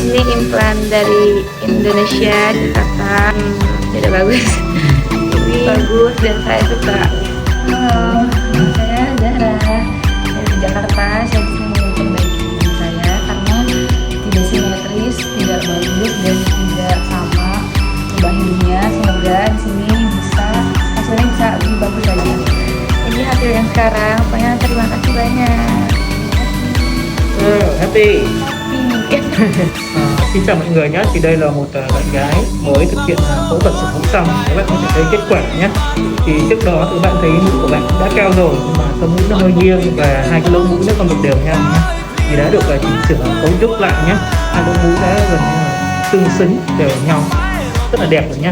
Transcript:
Ini implan dari Indonesia, Jakarta. Tidak bagus. Ini bagus dan saya suka. Halo, saya Zahra dari Jakarta. Saya disini memperbaiki gigi saya karena tidak simetris, tidak bagus dan tidak sama lubang hidungnya. Semoga di sini hasilnya bisa lebih bagus lagi. Ini hasil yang sekarang. Pokoknya terima kasih banyak. Happy. Xin chào mọi người nhé, thì đây là một bạn gái mới thực hiện phẫu thuật sụt mũi xong. Các bạn có thể thấy kết quả nhé. Thì trước đó thì bạn thấy mũi của bạn đã cao rồi nhưng mà tấm mũi nó hơi nghiêng và hai cái lỗ mũi nó còn được đều nhau nhé. Thì đã được chỉnh sửa cấu trúc lại nhé. Hai lỗ mũi đã gần như là tương xứng đều nhau, rất là đẹp rồi nhé.